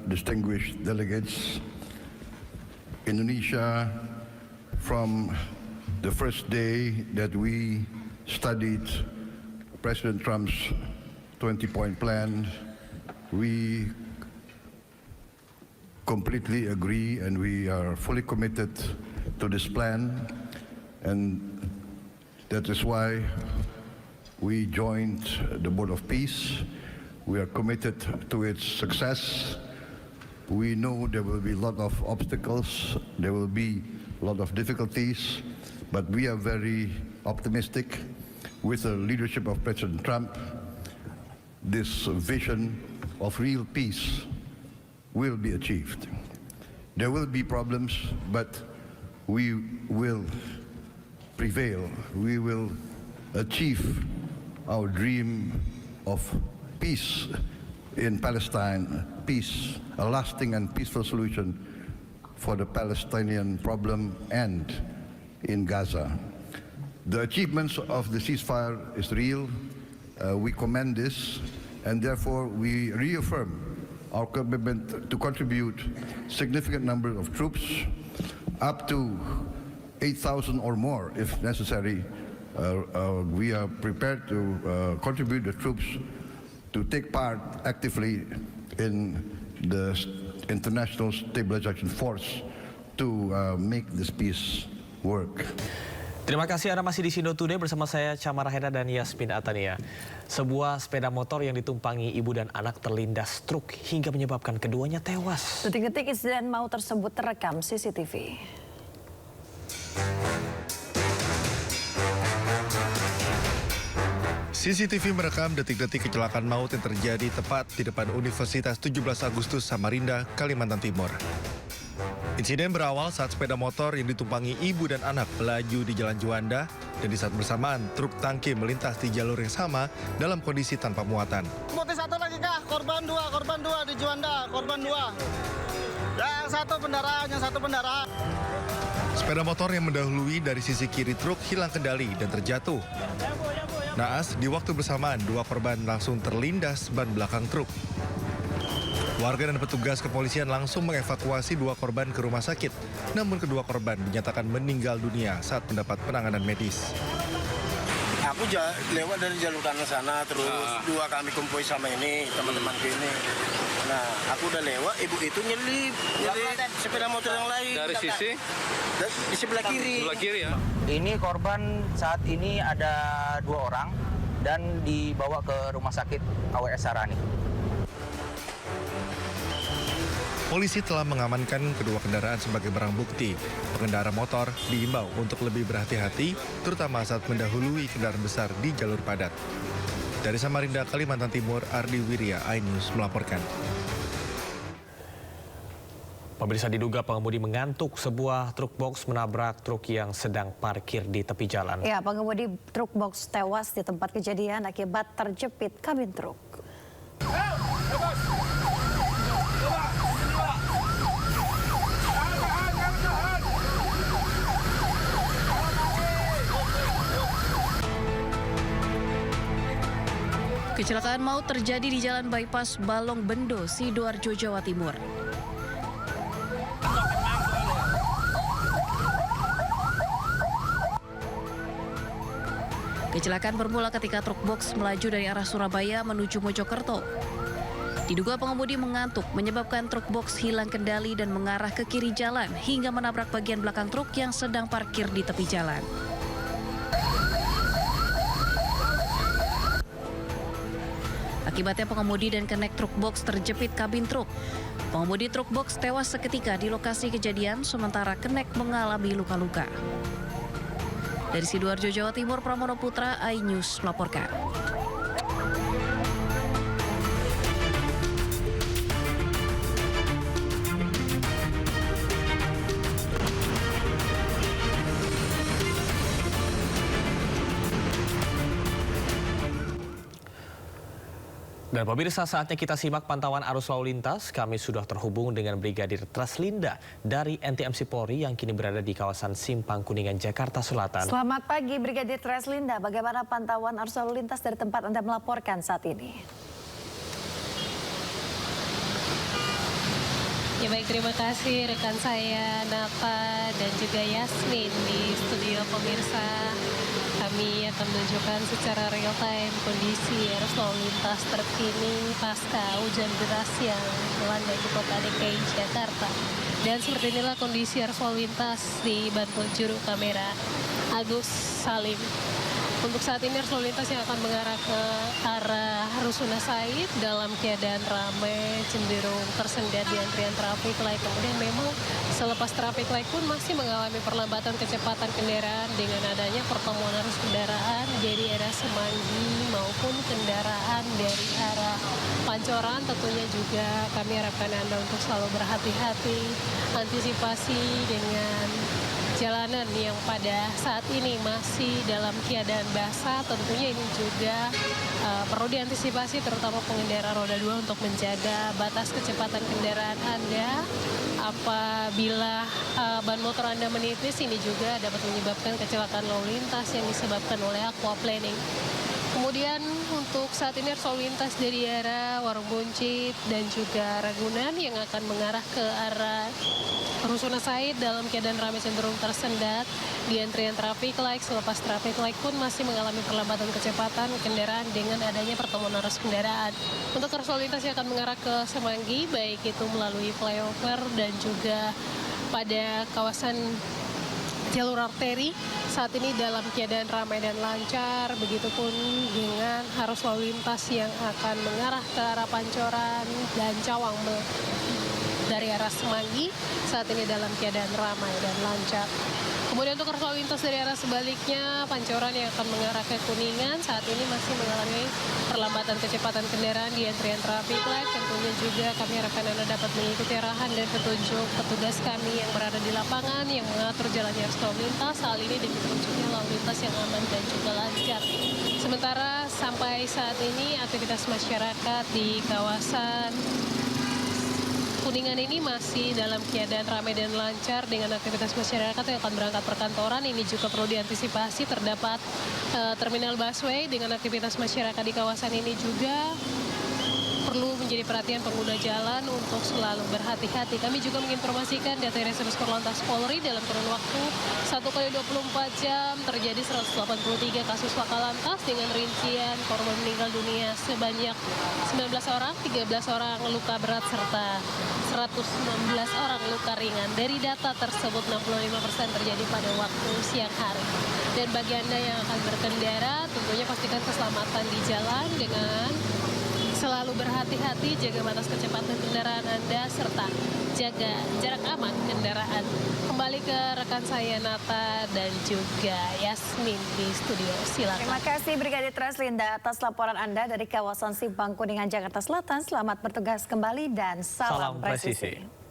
distinguished delegates, Indonesia, from the first day that we studied President Trump's 20-point plan, we completely agree and we are fully committed to this plan, and that is why we joined the Board of Peace. We are committed to its success. We know there will be a lot of obstacles, there will be a lot of difficulties, but we are very optimistic with the leadership of President Trump. This vision of real peace will be achieved. There will be problems, but we will prevail. We will achieve our dream of peace in Palestine, peace, a lasting and peaceful solution for the Palestinian problem and in Gaza. The achievements of the ceasefire is real. We commend this, and therefore we reaffirm our commitment to contribute significant number of troops, up to 8,000 or more if necessary. We are prepared to contribute the troops to take part actively in the International Stabilization Force to make this peace work. Terima kasih, Anda masih di Sindo Today bersama saya Camara Heda dan Yasmin Atania. Sebuah sepeda motor yang ditumpangi ibu dan anak terlindas truk hingga menyebabkan keduanya tewas. Detik-detik insiden maut tersebut terekam CCTV. CCTV merekam detik-detik kecelakaan maut yang terjadi tepat di depan Universitas 17 Agustus Samarinda, Kalimantan Timur. Insiden berawal saat sepeda motor yang ditumpangi ibu dan anak melaju di Jalan Juanda, dan di saat bersamaan truk tangki melintas di jalur yang sama dalam kondisi tanpa muatan. Motif satu lagi kah? Korban dua di Juanda, korban dua. Yang satu pendarahan. Sepeda motor yang mendahului dari sisi kiri truk hilang kendali dan terjatuh. Naas, di waktu bersamaan dua korban langsung terlindas ban belakang truk. Warga dan petugas kepolisian langsung mengevakuasi dua korban ke rumah sakit, namun kedua korban dinyatakan meninggal dunia saat mendapat penanganan medis. Aku lewat dari jalur kanan sana, terus dua kami kumpul sama ini, teman-temanku ini. Nah, aku udah lewat, ibu itu nyelip sepeda motor yang lain. Dari sisi? Di sebelah kiri. Sebelah kiri ya? Ini korban saat ini ada 2 orang dan dibawa ke rumah sakit AWS Sarani. Polisi telah mengamankan kedua kendaraan sebagai barang bukti. Pengendara motor diimbau untuk lebih berhati-hati, terutama saat mendahului kendaraan besar di jalur padat. Dari Samarinda, Kalimantan Timur, Ardi Wirya, iNews melaporkan. Pemirsa, diduga pengemudi mengantuk, sebuah truk box menabrak truk yang sedang parkir di tepi jalan. Ya, pengemudi truk box tewas di tempat kejadian akibat terjepit kabin truk. Kecelakaan maut terjadi di Jalan Bypass Balong Bendo, Sidoarjo, Jawa Timur. Kecelakaan bermula ketika truk box melaju dari arah Surabaya menuju Mojokerto. Diduga pengemudi mengantuk menyebabkan truk box hilang kendali dan mengarah ke kiri jalan hingga menabrak bagian belakang truk yang sedang parkir di tepi jalan. Akibatnya pengemudi dan kenek truk box terjepit kabin truk. Pengemudi truk box tewas seketika di lokasi kejadian, sementara kenek mengalami luka-luka. Dari Sidoarjo, Jawa Timur, Pramono Putra, iNews melaporkan. Dan pemirsa, saatnya kita simak pantauan arus lalu lintas. Kami sudah terhubung dengan Brigadir Treslinda dari NTMC Polri yang kini berada di kawasan Simpang Kuningan, Jakarta Selatan. Selamat pagi Brigadir Treslinda, bagaimana pantauan arus lalu lintas dari tempat Anda melaporkan saat ini? Ya baik, terima kasih rekan saya Nata dan juga Yasmin di studio pemirsa. Kami akan menunjukkan secara real time kondisi arus lalu lintas terkini pasca hujan deras yang melanda ibu kota DKI Jakarta. Dan seperti inilah kondisi arus lalu lintas di Bantul juru kamera Agus Salim. Untuk saat ini arus lalu lintas yang akan mengarah ke arah Rusuna Said dalam keadaan ramai, cenderung tersendat di antrian traffic light. Kemudian memang selepas traffic light pun masih mengalami perlambatan kecepatan kendaraan dengan adanya pertemuan arus kendaraan dari arah Semanggi maupun kendaraan dari arah Pancoran. Tentunya juga kami harapkan Anda untuk selalu berhati-hati, antisipasi dengan jalanan yang pada saat ini masih dalam keadaan basah. Tentunya ini juga perlu diantisipasi terutama pengendara roda 2 untuk menjaga batas kecepatan kendaraan Anda. Apabila ban motor Anda menipis, ini juga dapat menyebabkan kecelakaan lalu lintas yang disebabkan oleh aquaplaning. Kemudian untuk saat ini arus lalu lintas dari arah Warung Buncit dan juga Ragunan yang akan mengarah ke arah Rusuna Said dalam keadaan ramai cenderung tersendat di antrian traffic light. Selepas traffic light pun masih mengalami perlambatan kecepatan kendaraan dengan adanya pertemuan arus kendaraan. Untuk arus lalu lintas yang akan mengarah ke Semanggi, baik itu melalui flyover dan juga pada kawasan jalur arteri, saat ini dalam keadaan ramai dan lancar. Begitupun dengan arus lalu lintas yang akan mengarah ke arah Pancoran dan Cawang dari arah Semanggi, saat ini dalam keadaan ramai dan lancar. Kemudian untuk arus lalu lintas dari arah sebaliknya, Pancoran yang akan mengarah ke Kuningan, saat ini masih mengalami perlambatan kecepatan kendaraan di antrian traffic light. Tentunya juga kami harapkan Anda dapat mengikuti arahan dan petunjuk petugas kami yang berada di lapangan yang mengatur jalannya arus lalu lintas. Hal ini demi terwujudnya lalu lintas yang aman dan juga lancar. Sementara sampai saat ini aktivitas masyarakat di kawasan Kuningan ini masih dalam keadaan ramai dan lancar dengan aktivitas masyarakat yang akan berangkat perkantoran. Ini juga perlu diantisipasi, terdapat terminal busway dengan aktivitas masyarakat di kawasan ini juga perlu menjadi perhatian pengguna jalan untuk selalu berhati-hati. Kami juga menginformasikan data Reserse Korlantas Polri dalam kurun waktu 1x24 jam terjadi 183 kasus laka lantas dengan rincian korban meninggal dunia sebanyak 19 orang, 13 orang luka berat serta 116 orang luka ringan. Dari data tersebut 65% terjadi pada waktu siang hari. Dan bagi Anda yang akan berkendara, tentunya pastikan keselamatan di jalan dengan selalu berhati-hati, jaga batas kecepatan kendaraan Anda, serta jaga jarak aman kendaraan. Kembali ke rekan saya Nata dan juga Yasmin di studio. Silakan. Terima kasih Brigadir Traslinda atas laporan Anda dari kawasan Simpang Kuningan, Jakarta Selatan. Selamat bertugas kembali dan salam presisi.